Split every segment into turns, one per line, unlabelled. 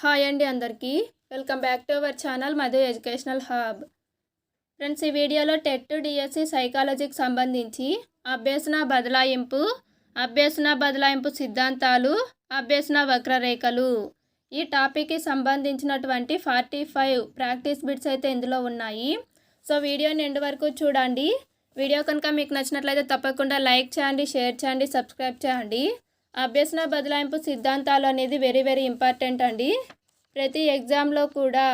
Hi అండి అందరికీ welcome back to our channel Madhu educational hub. Friends, ఈ వీడియోలో టెట్ డిఎస్సి సైకాలజీకి సంబంధించి అభ్యసన బదలాయింపు సిద్ధాంతాలు, అభ్యసన వక్రరేఖలు ఈ టాపిక్కి సంబంధించినటువంటి 45 ప్రాక్టీస్ బిట్స్ అయితే ఇందులో ఉన్నాయి. సో వీడియోని ఎండ్ వరకు చూడండి. వీడియో కనుక మీకు నచ్చినట్లయితే తప్పకుండా లైక్ చేయండి, షేర్ చేయండి, సబ్స్క్రైబ్ చేయండి. అభ్యసన బదలాయింపు సిద్ధాంతాలు అనేది వెరీ ఇంపార్టెంట్ అండి. ప్రతి ఎగ్జామ్లో కూడా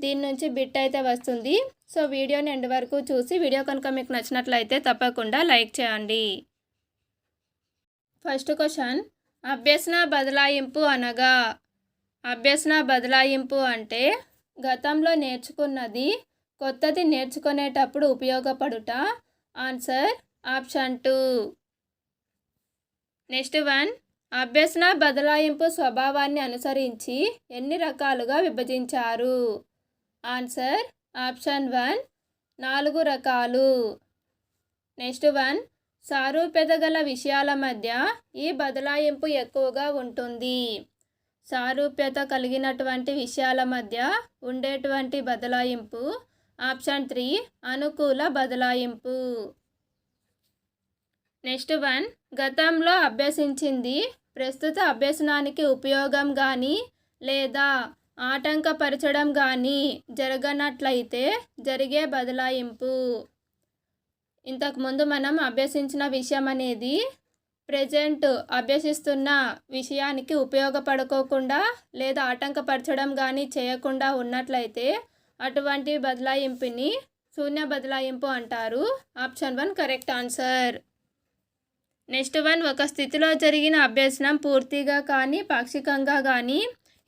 దీని నుంచి బిట్ అయితే వస్తుంది. సో వీడియోని ఎండ్ వరకు చూసి వీడియో కనుక మీకు నచ్చినట్లయితే తప్పకుండా లైక్ చేయండి. ఫస్ట్ క్వశ్చన్, అభ్యసన బదలాయింపు అనగా? అభ్యసన బదలాయింపు అంటే గతంలో నేర్చుకున్నది కొత్తది నేర్చుకునేటప్పుడు ఉపయోగపడుట. Answer option 2. నెక్స్ట్ వన్, అభ్యసన బదలాయింపు స్వభావాన్ని అనుసరించి ఎన్ని రకాలుగా విభజించారు? ఆన్సర్ ఆప్షన్ 1, 4 రకాలు. నెక్స్ట్ వన్, సారూప్యత గల విషయాల మధ్య ఈ బదలాయింపు ఎక్కువగా ఉంటుంది. సారూప్యత కలిగినటువంటి విషయాల మధ్య ఉండేటువంటి బదలాయింపు. ఆప్షన్ 3, అనుకూల బదలాయింపు. నెక్స్ట్ వన్, గతంలో అభ్యసించింది ప్రస్తుత అభ్యసనానికి ఉపయోగం కానీ లేదా ఆటంకపరచడం కానీ జరగనట్లయితే జరిగే బదలాయింపు. ఇంతకుముందు మనం అభ్యసించిన విషయం అనేది ప్రజెంట్ అభ్యసిస్తున్న విషయానికి ఉపయోగపడుకోకుండా లేదా ఆటంకపరచడం కానీ చేయకుండా ఉన్నట్లయితే అటువంటి బదలాయింపుని శూన్య బదలాయింపు అంటారు. Option 1 correct answer. Next one, ఒక స్థితిలో జరిగిన అభ్యసనం పూర్తిగా కానీ పాక్షికంగా కానీ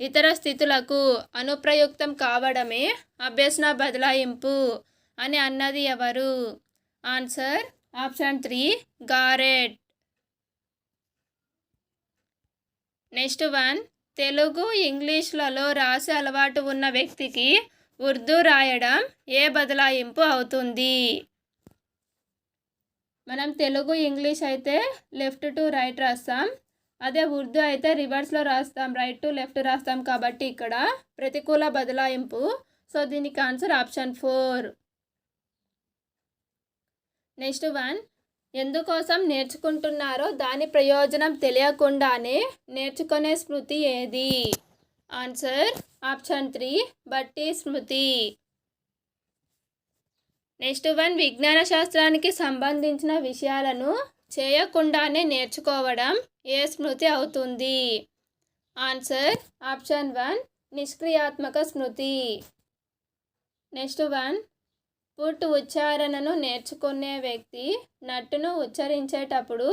ఇతర స్థితులకు అనుప్రయుక్తం కావడమే అభ్యసన బదలాయింపు అని అన్నది ఎవరు? Answer option 3 Garrett. Next one, తెలుగు ఇంగ్లీష్లలో రాసే అలవాటు ఉన్న వ్యక్తికి ఉర్దూ రాయడం ఏ బదలాయింపు అవుతుంది? మనం తెలుగు ఇంగ్లీష్ అయితే లెఫ్ట్ టు రైట్ రాస్తాం, అదే ఉర్దూ అయితే రివర్స్లో రాస్తాం, రైట్ టు లెఫ్ట్ రాస్తాం. కాబట్టి ఇక్కడ ప్రతికూల బదలాయింపు. సో దీనికి ఆన్సర్ ఆప్షన్ 4. నెక్స్ట్ వన్, ఎందుకోసం నేర్చుకుంటున్నారో దాని ప్రయోజనం తెలియకుండానే నేర్చుకునే స్మృతి ఏది? ఆన్సర్ ఆప్షన్ 3 బట్టి స్మృతి. నెక్స్ట్ వన్, విజ్ఞాన శాస్త్రానికి సంబంధించిన విషయాలను చేయకుండానే నేర్చుకోవడం ఏ స్మృతి అవుతుంది? ఆన్సర్ ఆప్షన్ 1 నిష్క్రియాత్మక స్మృతి. నెక్స్ట్ వన్, పుట్ ఉచ్చారణను నేర్చుకునే వ్యక్తి నట్టును ఉచ్చరించేటప్పుడు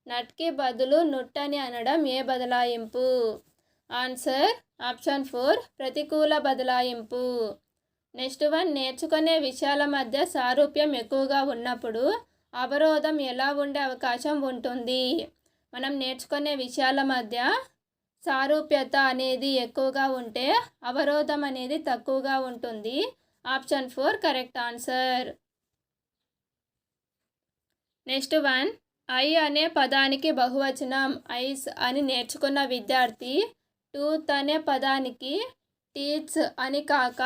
నట్కి బదులు నుట్ అని అనడం ఏ బదలాయింపు? ఆన్సర్ ఆప్షన్ 4 ప్రతికూల బదలాయింపు. నెక్స్ట్ వన్, నేర్చుకునే విషయాల మధ్య సారూప్యం ఎక్కువగా ఉన్నప్పుడు అవరోధం ఎలా ఉండే అవకాశం ఉంటుంది? మనం నేర్చుకునే విషయాల మధ్య సారూప్యత అనేది ఎక్కువగా ఉంటే అవరోధం అనేది తక్కువగా ఉంటుంది. Option 4 correct answer. Next one, I అనే పదానికి బహువచనం ఐస్ అని నేర్చుకున్న విద్యార్థి టూత్ అనే పదానికి టీత్స్ అని కాక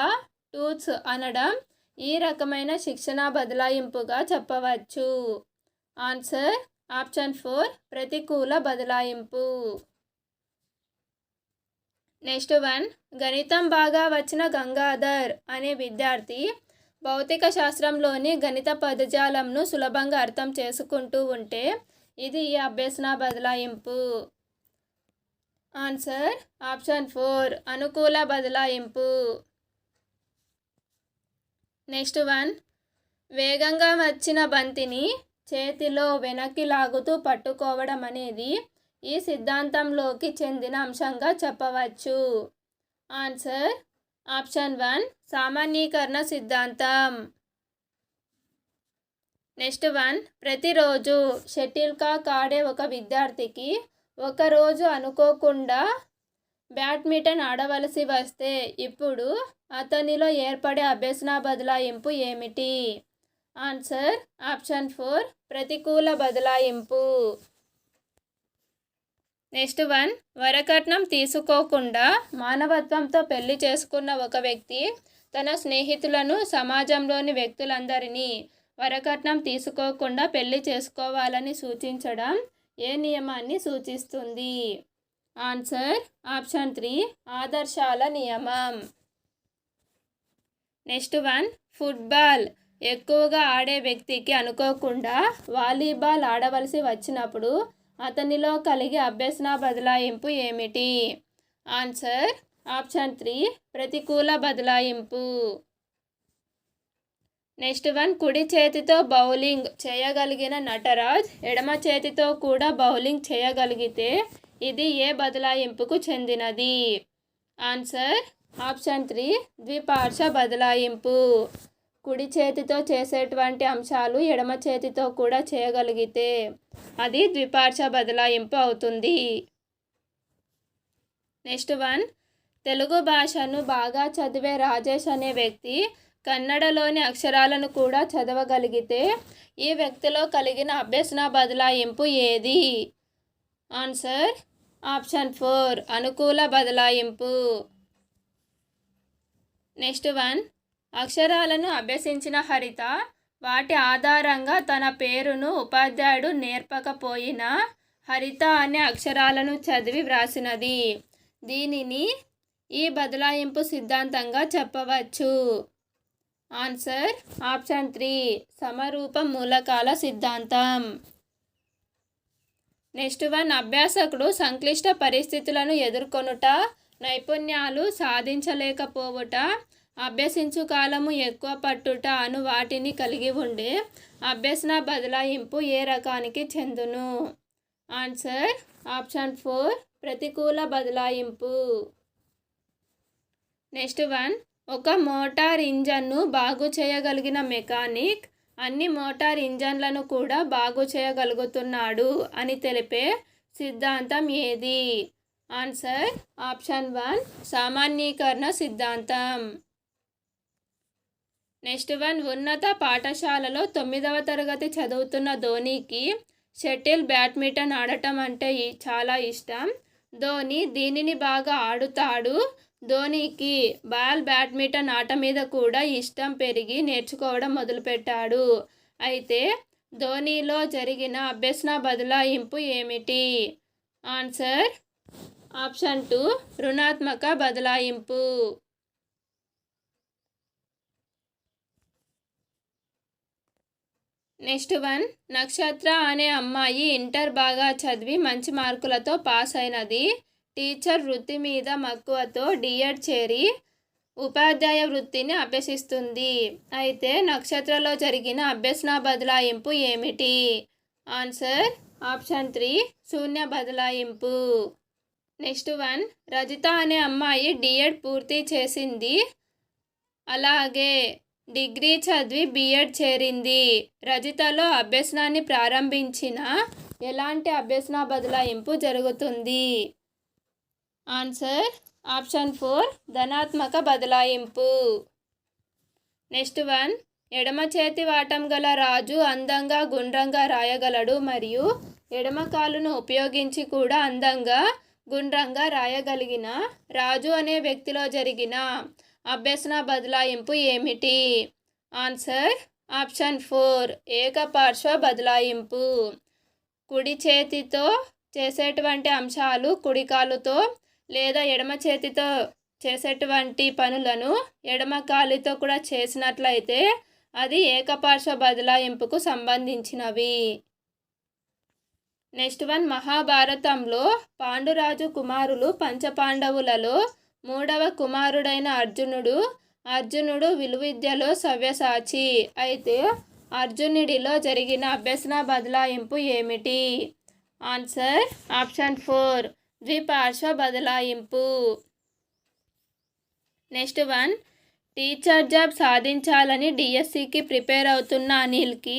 టూత్స్ అనడం ఈ రకమైన శిక్షణ బదలాయింపుగా చెప్పవచ్చు. ఆన్సర్ ఆప్షన్ 4 ప్రతికూల బదలాయింపు. నెక్స్ట్ వన్, గణితం బాగా వచ్చిన గంగాధర్ అనే విద్యార్థి భౌతిక శాస్త్రంలోని గణిత పదజాలంను సులభంగా అర్థం చేసుకుంటూ ఉంటే ఇది ఈ అభ్యసన బదలాయింపు. ఆన్సర్ ఆప్షన్ 4 అనుకూల బదలాయింపు. నెక్స్ట్ వన్, వేగంగా వచ్చిన బంతిని చేతిలో వెనక్కి లాగుతూ పట్టుకోవడం అనేది ఈ సిద్ధాంతంలోకి చెందిన అంశంగా చెప్పవచ్చు. ఆన్సర్ ఆప్షన్ 1 సామాన్యీకరణ సిద్ధాంతం. నెక్స్ట్ వన్, ప్రతిరోజు షటిల్ కాక్ ఆడే ఒక విద్యార్థికి ఒకరోజు అనుకోకుండా బ్యాడ్మింటన్ ఆడవలసి వస్తే ఇప్పుడు అతనిలో ఏర్పడే అభ్యసన బదలాయింపు ఏమిటి? ఆన్సర్ ఆప్షన్ 4 ప్రతికూల బదలాయింపు. నెక్స్ట్ వన్, వరకట్నం తీసుకోకుండా మానవత్వంతో పెళ్లి చేసుకున్న ఒక వ్యక్తి తన స్నేహితులను, సమాజంలోని వ్యక్తులందరినీ వరకట్నం తీసుకోకుండా పెళ్లి చేసుకోవాలని సూచించడం ఏ నియమాన్ని సూచిస్తుంది? ఆన్సర్ ఆప్షన్ 3, ఆదర్శాల నియమం. నెక్స్ట్ వన్, ఫుట్బాల్ ఎక్కువగా ఆడే వ్యక్తికి అనుకోకుండా వాలీబాల్ ఆడవలసి వచ్చినప్పుడు అతనిలో కలిగే అభ్యసన బదలాయింపు ఏమిటి? ఆన్సర్ ఆప్షన్ 3, ప్రతికూల బదలాయింపు. నెక్స్ట్ వన్, కుడి చేతితో బౌలింగ్ చేయగలిగిన నటరాజ్ ఎడమ చేతితో కూడా బౌలింగ్ చేయగలిగితే ఇది ఏ బదలాయింపుకు చెందినది? ఆన్సర్ ఆప్షన్ 3, ద్విపార్శ్వ బదలాయింపు. కుడి చేతితో చేసేటువంటి అంశాలు ఎడమ చేతితో కూడా చేయగలిగితే అది ద్విపార్శ్వ బదలాయింపు అవుతుంది. నెక్స్ట్ వన్, తెలుగు భాషను బాగా చదివే రాజేష్ అనే వ్యక్తి కన్నడలోని అక్షరాలను కూడా చదవగలిగితే ఈ వ్యక్తిలో కలిగిన అభ్యసన బదలాయింపు ఏది? ఆన్సర్ ఆప్షన్ 4, అనుకూల బదలాయింపు. నెక్స్ట్ వన్, అక్షరాలను అభ్యసించిన హరిత వాటి ఆధారంగా తన పేరును ఉపాధ్యాయుడు నేర్పకపోయినా హరిత అనే అక్షరాలను చదివి వ్రాసినది. దీనిని ఈ బదలాయింపు సిద్ధాంతంగా చెప్పవచ్చు. ఆన్సర్ ఆప్షన్ 3, సమరూప మూలకాల సిద్ధాంతం. నెక్స్ట్ వన్, అభ్యాసకుడు సంక్లిష్ట పరిస్థితులను ఎదుర్కొనుట, నైపుణ్యాలు సాధించలేకపోవుట, అభ్యసించు కాలము ఎక్కువ పట్టుట అను వాటిని కలిగి ఉండే అభ్యసన బదలాయింపు ఏ రకానికి చెందును? ఆన్సర్ ఆప్షన్ 4, ప్రతికూల బదలాయింపు. నెక్స్ట్ వన్, ఒక మోటార్ ఇంజన్ను బాగు చేయగలిగిన మెకానిక్ అన్ని మోటార్ ఇంజన్లను కూడా బాగు చేయగలుగుతున్నాడు అని తెలిపే సిద్ధాంతం ఏది? ఆన్సర్ ఆప్షన్ 1, సామాన్యీకరణ సిద్ధాంతం. నెక్స్ట్ వన్, ఉన్నత పాఠశాలలో 9వ తరగతి చదువుతున్న ధోనికి షటిల్ బ్యాడ్మింటన్ ఆడటం అంటే చాలా ఇష్టం. ధోని దీనిని బాగా ఆడుతాడు. ధోనికి బ్యాడ్మింటన్ ఆట మీద కూడా ఇష్టం పెరిగి నేర్చుకోవడం మొదలుపెట్టాడు. అయితే ధోనిలో జరిగిన అభ్యసన బదలాయింపు ఏమిటి? ఆన్సర్ ఆప్షన్ 2, రుణాత్మక బదలాయింపు. నెక్స్ట్ వన్, నక్షత్ర అనే అమ్మాయి ఇంటర్ బాగా చదివి మంచి మార్కులతో పాస్ అయినది. టీచర్ వృత్తి మీద మక్కువతో డిఎడ్ చేరి ఉపాధ్యాయ వృత్తిని అభ్యసిస్తుంది. అయితే నక్షత్రలో జరిగిన అభ్యసన బదలాయింపు ఏమిటి? ఆన్సర్ ఆప్షన్ 3, శూన్య బదలాయింపు. నెక్స్ట్ వన్, రజిత అనే అమ్మాయి డిఎడ్ పూర్తి చేసింది. అలాగే డిగ్రీ చదివి బిఎడ్ చేరింది. రజితలో అభ్యసనాన్ని ప్రారంభించిన ఎలాంటి అభ్యసన బదలాయింపు జరుగుతుంది? ఆన్సర్ ఆప్షన్ 4, ధనాత్మక బదలాయింపు. నెక్స్ట్ వన్, ఎడమ చేతి వాటం గల రాజు అందంగా గుండ్రంగా రాయగలడు మరియు ఎడమ కాలును ఉపయోగించి కూడా అందంగా గుండ్రంగా రాయగలిగిన రాజు అనే వ్యక్తిలో జరిగిన అభ్యసన బదలాయింపు ఏమిటి? ఆన్సర్ ఆప్షన్ 4, ఏకపార్శ్వ బదలాయింపు. కుడి చేతితో చేసేటువంటి అంశాలు కుడి కాలుతో లేదా ఎడమ చేతితో చేసేటువంటి పనులను ఎడమ కాలుతో కూడా చేసినట్లయితే అది ఏకపార్శ్వ బదలాయింపుకు సంబంధించినవి. నెక్స్ట్ వన్, మహాభారతంలో పాండురాజు కుమారులు పంచపాండవులలో 3వ కుమారుడైన అర్జునుడు విలువిద్యలో సవ్యసాచి. అయితే అర్జునుడిలో జరిగిన అభ్యసన బదలాయింపు ఏమిటి? ఆన్సర్ ఆప్షన్ 4, ద్విపార్శ్వ బదలాయింపు. నెక్స్ట్ వన్, టీచర్ జాబ్ సాధించాలని డిఎస్సికి ప్రిపేర్ అవుతున్న అనిల్కి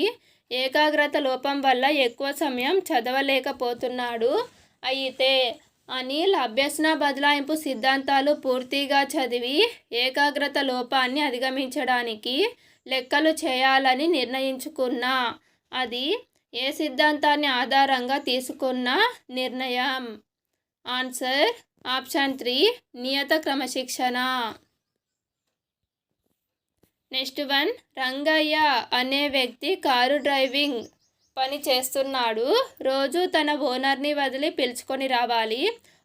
ఏకాగ్రత లోపం వల్ల ఎక్కువ సమయం చదవలేకపోతున్నాడు. అయితే అనిల్ అభ్యసన బదలాయింపు సిద్ధాంతాలు పూర్తిగా చదివి ఏకాగ్రత లోపాన్ని అధిగమించడానికి లెక్కలు చేయాలని నిర్ణయించుకున్నా. అది ఏ సిద్ధాంతాన్ని ఆధారంగా తీసుకున్న నిర్ణయం? ఆన్సర్ ఆప్షన్ 3 నియత క్రమశిక్షణ. నెక్స్ట్ వన్, రంగయ్య అనే వ్యక్తి కారు డ్రైవింగ్ పని చేస్తున్నాడు. రోజు తన ఓనర్ని వదిలి పిలుచుకొని రావాలి.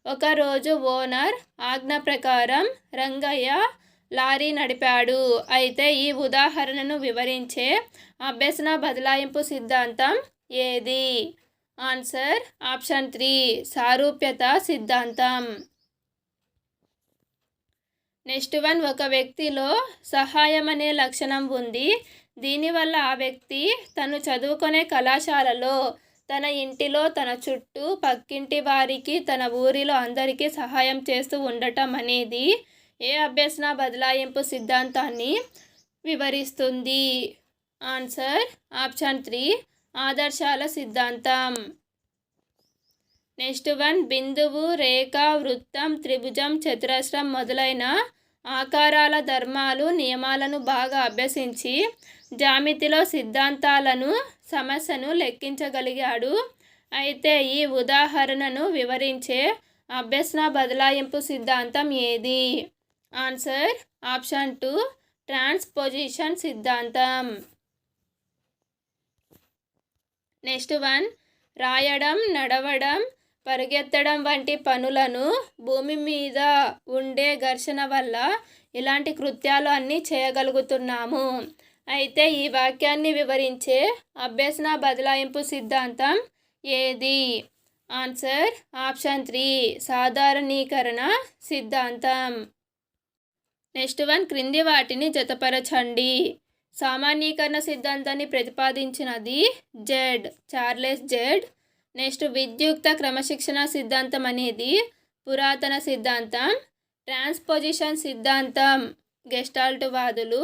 ఒకరోజు ఓనర్ ఆజ్ఞ ప్రకారం రంగయ్య లారీ నడిపాడు. అయితే ఈ ఉదాహరణను వివరించే అభ్యసన బదలాయింపు సిద్ధాంతం ఏది? ఆన్సర్ ఆప్షన్ 3 సారూప్యత సిద్ధాంతం. నెక్స్ట్ వన్, ఒక వ్యక్తిలో సహాయం అనే లక్షణం ఉంది. దీనివల్ల ఆ వ్యక్తి తను చదువుకునే కళాశాలలో, తన ఇంటిలో, తన చుట్టూ పక్కింటి వారికి, తన ఊరిలో అందరికీ సహాయం చేస్తూ ఉండటం అనేది ఏ అభ్యసన బదలాయింపు సిద్ధాంతాన్ని వివరిస్తుంది? ఆన్సర్ ఆప్షన్ 3 ఆదర్శాల సిద్ధాంతం. నెక్స్ట్ వన్, బిందువు, రేఖ, వృత్తం, త్రిభుజం, చతురస్రం మొదలైన ఆకారాల ధర్మాలు, నియమాలను బాగా అభ్యసించి జ్యామితిలో సిద్ధాంతాలను, సమస్యను లెక్కించగలిగాడు. అయితే ఈ ఉదాహరణను వివరించే అభ్యసన బదలాయింపు సిద్ధాంతం ఏది? ఆన్సర్ ఆప్షన్ 2 ట్రాన్స్పోజిషన్ సిద్ధాంతం. నెక్స్ట్ వన్, రాయడం, నడవడం, పరిగెత్తడం వంటి పనులను భూమి మీద ఉండే ఘర్షణ వల్ల ఇలాంటి కృత్యాలు అన్నీ చేయగలుగుతున్నాము. అయితే ఈ వాక్యాన్ని వివరించే అభ్యసన బదలాయింపు సిద్ధాంతం ఏది? ఆన్సర్ ఆప్షన్ 3 సాధారణీకరణ సిద్ధాంతం. నెక్స్ట్ వన్, క్రింది వాటిని జతపరచండి. సామాన్యీకరణ సిద్ధాంతాన్ని ప్రతిపాదించినది జెడ్, చార్లెస్ జెడ్. నెక్స్ట్, విద్యుక్త క్రమశిక్షణ సిద్ధాంతం అనేది పురాతన సిద్ధాంతం. ట్రాన్స్పోజిషన్ సిద్ధాంతం గెస్టాల్ట్ వాదులు.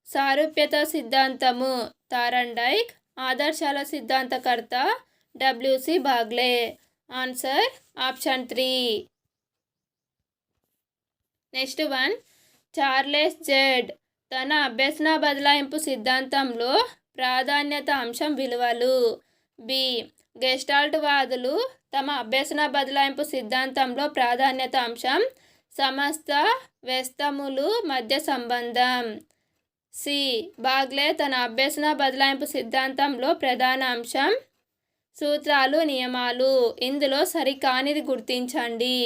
సారూప్యత సిద్ధాంతము థారండైక్. ఆదర్శాల సిద్ధాంతకర్త W C Bagley. Answer option 3. Next one, Charles Judd తన అభ్యసన బదలాయింపు సిద్ధాంతంలో ప్రాధాన్యత అంశం విలువలు. బి, గెస్టాల్ట్ వాదులు తమ అభ్యసన బదలాయింపు సిద్ధాంతంలో ప్రాధాన్యత అంశం సమస్త వ్యస్తములు మధ్య సంబంధం. సి, బాగ్లే తన అభ్యసన బదలాయింపు సిద్ధాంతంలో ప్రధాన అంశం సూత్రాలు, నియమాలు. ఇందులో సరికానిది గుర్తించండి.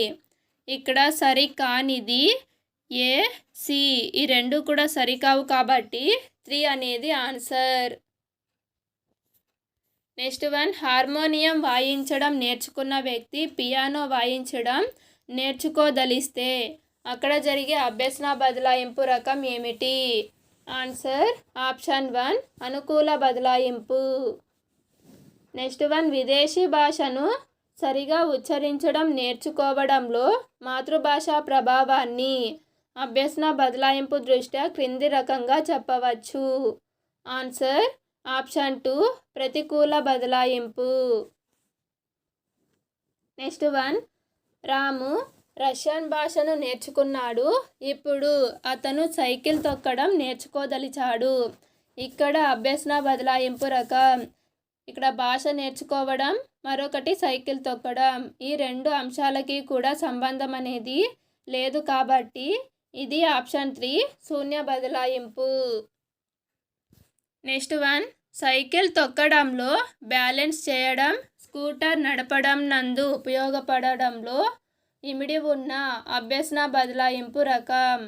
ఇక్కడ సరికానిది ఏ, సి, ఈ రెండు కూడా సరికావు కాబట్టి 3 అనేది ఆన్సర్. నెక్స్ట్ వన్, హార్మోనియం వాయించడం నేర్చుకున్న వ్యక్తి పియానో వాయించడం నేర్చుకోదలిస్తే అక్కడ జరిగే అభ్యసన బదలాయింపు రకం ఏమిటి? ఆన్సర్ ఆప్షన్ 1 అనుకూల బదలాయింపు. నెక్స్ట్ వన్, విదేశీ భాషను సరిగా ఉచ్చరించడం నేర్చుకోవడంలో మాతృభాషా ప్రభావాన్ని అభ్యసన బదలాయింపు దృష్ట్యా క్రింది రకంగా చెప్పవచ్చు. ఆన్సర్ ఆప్షన్ 2 ప్రతికూల బదలాయింపు. నెక్స్ట్ వన్, రాము రష్యన్ భాషను నేర్చుకున్నాడు. ఇప్పుడు అతను సైకిల్ తొక్కడం నేర్చుకోదలిచాడు. ఇక్కడ అభ్యసన బదలాయింపు రకం. ఇక్కడ భాష నేర్చుకోవడం, మరొకటి సైకిల్ తొక్కడం. ఈ రెండు అంశాలకి కూడా సంబంధం అనేది లేదు కాబట్టి ఇది ఆప్షన్ 3 శూన్య బదలాయింపు. నెక్స్ట్ వన్, సైకిల్ తొక్కడంలో బ్యాలెన్స్ చేయడం, స్కూటర్ నడపడం నందు ఉపయోగపడడంలో ఇమిడి ఉన్న అభ్యసన బదలాయింపు రకం.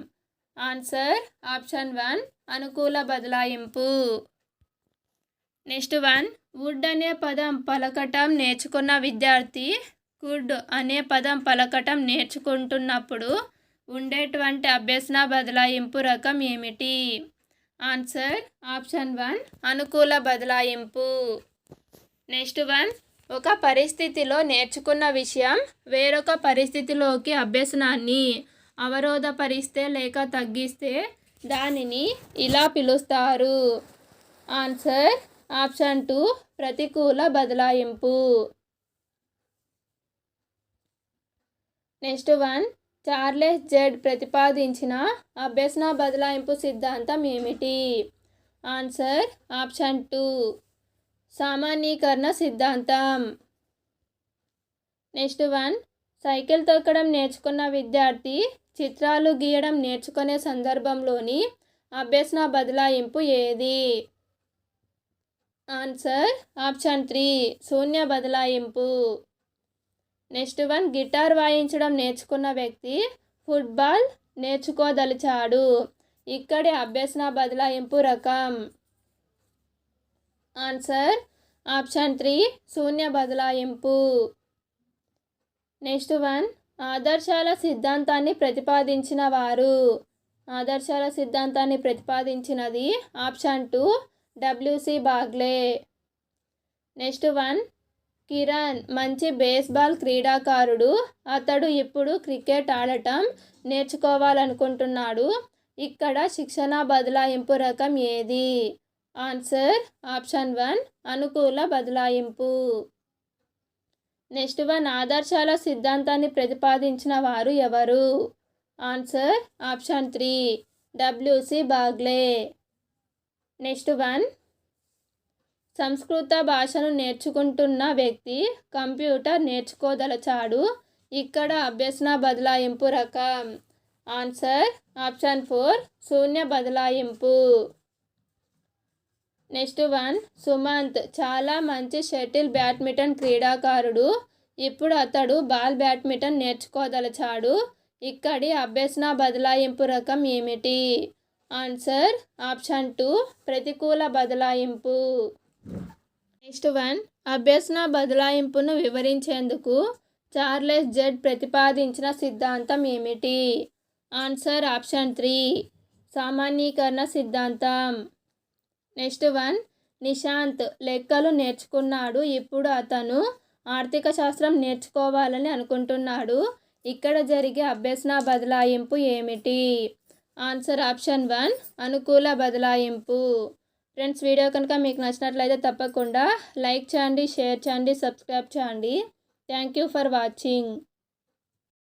ఆన్సర్ ఆప్షన్ 1 అనుకూల బదలాయింపు. నెక్స్ట్ వన్, వుడ్ అనే పదం పలకటం నేర్చుకున్న విద్యార్థి కుడ్ అనే పదం పలకటం నేర్చుకుంటున్నప్పుడు ఉండేటువంటి అభ్యసన బదలాయింపు రకం ఏమిటి? ఆన్సర్ ఆప్షన్ 1 అనుకూల బదలాయింపు. నెక్స్ట్ వన్, ఒక పరిస్థితిలో నేర్చుకున్న విషయం వేరొక పరిస్థితిలోకి అభ్యసనాన్ని అవరోధపరిస్తే లేక తగ్గిస్తే దానిని ఇలా పిలుస్తారు. ఆన్సర్ ఆప్షన్ 2 ప్రతికూల బదలాయింపు. నెక్స్ట్ వన్, చార్లెస్ జెడ్ ప్రతిపాదించిన అభ్యసన బదలాయింపు సిద్ధాంతం ఏమిటి? ఆన్సర్ ఆప్షన్ 2 సామాన్యీకరణ సిద్ధాంతం. నెక్స్ట్ వన్, సైకిల్ తొక్కడం నేర్చుకున్న విద్యార్థి చిత్రాలు గీయడం నేర్చుకునే సందర్భంలోని అభ్యసన బదలాయింపు ఏది? ఆన్సర్ ఆప్షన్ 3 శూన్య బదలాయింపు. నెక్స్ట్ వన్, గిటార్ వాయించడం నేర్చుకున్న వ్యక్తి ఫుట్బాల్ నేర్చుకోదలిచాడు. ఇక్కడి అభ్యసన బదలాయింపు రకం. ఆన్సర్ ఆప్షన్ 3 శూన్య బదలాయింపు. నెక్స్ట్ వన్, ఆదర్శాల సిద్ధాంతాన్ని ప్రతిపాదించిన వారు. ఆదర్శాల సిద్ధాంతాన్ని ప్రతిపాదించినది option 2 W C Bagley. Next one, Kiran మంచి బేస్బాల్ క్రీడాకారుడు. అతడు ఇప్పుడు క్రికెట్ ఆడటం నేర్చుకోవాలనుకుంటున్నాడు. ఇక్కడ శిక్షణ బదలాయింపు రకం ఏది? ఆన్సర్ ఆప్షన్ 1 అనుకూల బదలాయింపు. నెక్స్ట్ వన్, ఆదర్శాల సిద్ధాంతాన్ని ప్రతిపాదించిన వారు ఎవరు? Answer option 3 WC Bagley. Next one, సంస్కృత భాషను నేర్చుకుంటున్న వ్యక్తి కంప్యూటర్ నేర్చుకోదలచాడు. ఇక్కడ అభ్యసన బదలాయింపు రకం. ఆన్సర్ ఆప్షన్ 4 శూన్య బదలాయింపు. నెక్స్ట్ వన్, సుమంత్ చాలా మంచి షటిల్ బ్యాడ్మింటన్ క్రీడాకారుడు. ఇప్పుడు అతడు బాల్ బ్యాడ్మింటన్ నేర్చుకోదలచాడు. ఇక్కడి అభ్యసన బదలాయింపు రకం ఏమిటి? ఆన్సర్ ఆప్షన్ 2 ప్రతికూల బదలాయింపు. నెక్స్ట్ వన్, అభ్యసన బదలాయింపును వివరించేందుకు చార్లెస్ జెడ్ ప్రతిపాదించిన సిద్ధాంతం ఏమిటి? ఆన్సర్ ఆప్షన్ 3 సామాన్యీకరణ సిద్ధాంతం. నెక్స్ట్ వన్, నిశాంత్ లెక్కలు నేర్చుకున్నాడు. ఇప్పుడు అతను ఆర్థిక శాస్త్రం నేర్చుకోవాలని అనుకుంటున్నాడు. ఇక్కడ జరిగే అభ్యసన బదలాయింపు ఏమిటి? ఆన్సర్ ఆప్షన్ 1 అనుకూల బదలాయింపు. ఫ్రెండ్స్, వీడియో కనుక మీకు నచ్చినట్లయితే తప్పకుండా లైక్ చేయండి, షేర్ చేయండి, సబ్స్క్రైబ్ చేయండి. Thank you for watching.